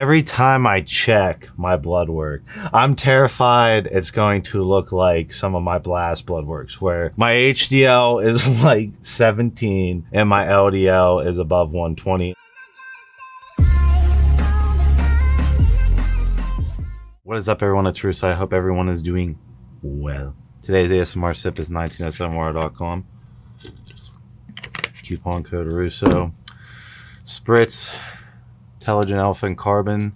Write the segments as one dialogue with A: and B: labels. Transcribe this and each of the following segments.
A: Every time I check my blood work, I'm terrified it's going to look like some of my blast blood works where my HDL is like 17 and my LDL is above 120. What is up, everyone? It's Russo. I hope everyone is doing well. Today's ASMR sip is 1907water.com. Coupon code Russo. Spritz, Intelligent Elephant Carbon.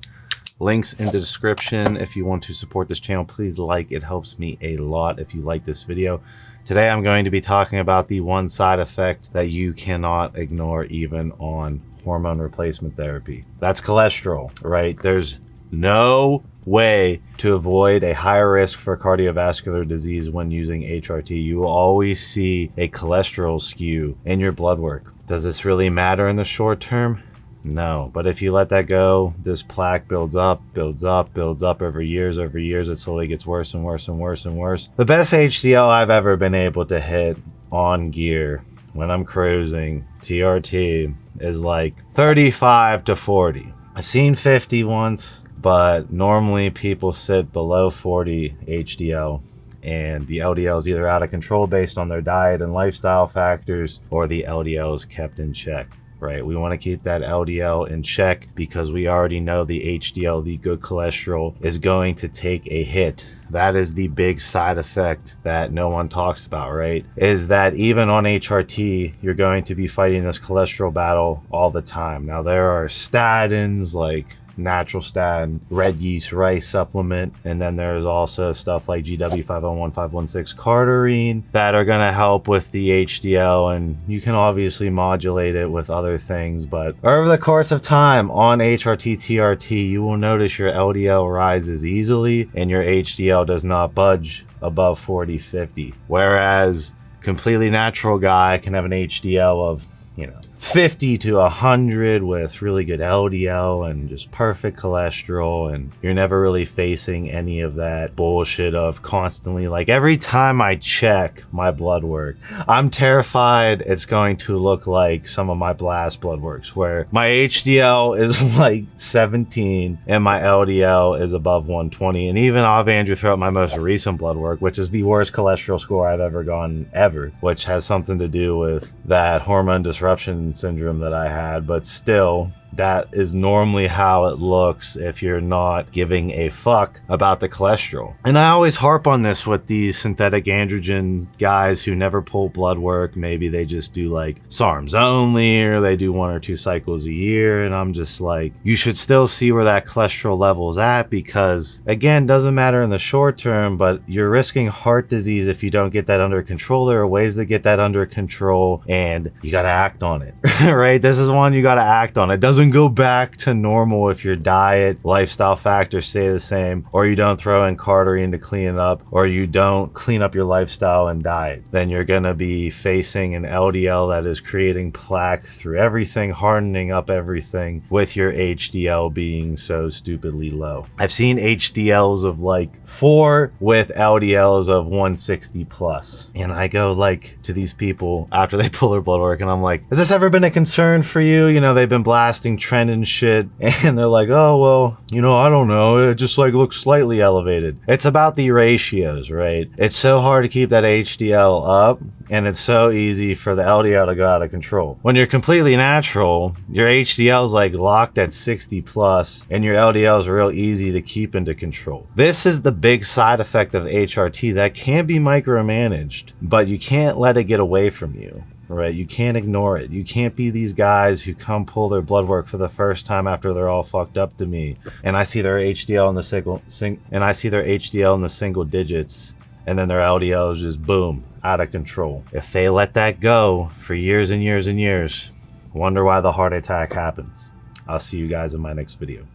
A: Links in the description. If you want to support this channel, please like. It helps me a lot if you like this video. Today I'm going to be talking about the one side effect that you cannot ignore even on hormone replacement therapy. That's cholesterol, right? There's no way to avoid a higher risk for cardiovascular disease when using HRT. You will always see a cholesterol skew in your blood work. Does this really matter in the short term? No, but if you let that go, this plaque builds up over years. It slowly gets worse and worse and worse and worse. The best HDL I've ever been able to hit on gear when I'm cruising, TRT, is like 35 to 40. I've seen 50 once, but normally people sit below 40 HDL. And the LDL is either out of control based on their diet and lifestyle factors, or the LDL is kept in check, right? We want to keep that LDL in check because we already know the HDL, the good cholesterol, is going to take a hit. That is the big side effect that no one talks about, right? Is that even on HRT, you're going to be fighting this cholesterol battle all the time. Now, there are statins like natural statin, red yeast rice supplement, and then there's also stuff like GW 501, 516 cardarine that are going to help with the HDL, and you can obviously modulate it with other things. But over the course of time on HRT, TRT, you will notice your LDL rises easily and your HDL does not budge above 40, 50. Whereas completely natural guy can have an HDL of 50 to 100 with really good LDL and just perfect cholesterol, and you're never really facing any of that bullshit of constantly, like, every time I check my blood work, I'm terrified it's going to look like some of my blast blood works where my HDL is like 17 and my LDL is above 120. And even I've Andrew throughout my most recent blood work, which is the worst cholesterol score I've ever gotten ever, which has something to do with that hormone disruption syndrome that I had, but still, that is normally how it looks if you're not giving a fuck about the cholesterol. And I always harp on this with these synthetic androgen guys who never pull blood work. Maybe they just do like SARMs only, or they do 1 or 2 cycles a year. And I'm just like, you should still see where that cholesterol level is at, because again, doesn't matter in the short term, but you're risking heart disease if you don't get that under control. There are ways to get that under control, and you got to act on it, right? This is one you got to act on. It doesn't go back to normal if your diet, lifestyle factors stay the same, or you don't throw in cardarine to clean it up, or you don't clean up your lifestyle and diet. Then you're going to be facing an LDL that is creating plaque through everything, hardening up everything, with your HDL being so stupidly low. I've seen HDLs of like 4 with LDLs of 160 plus. And I go like to these people after they pull their blood work, and I'm like, has this ever been a concern for you? They've been blasting trend and shit, and they're like, oh, well, I don't know, it just like looks slightly elevated. It's about the ratios, right? It's so hard to keep that HDL up, and it's so easy for the LDL to go out of control. When you're completely natural, your HDL is like locked at 60 plus, and your LDL is real easy to keep into control. This is the big side effect of HRT that can be micromanaged, but you can't let it get away from you. Right? You can't ignore it. You can't be these guys who come pull their blood work for the first time after they're all fucked up to me, and I see their HDL in the single digits, and then their LDL is just boom, out of control. If they let that go for years and years and years, wonder why the heart attack happens. I'll see you guys in my next video.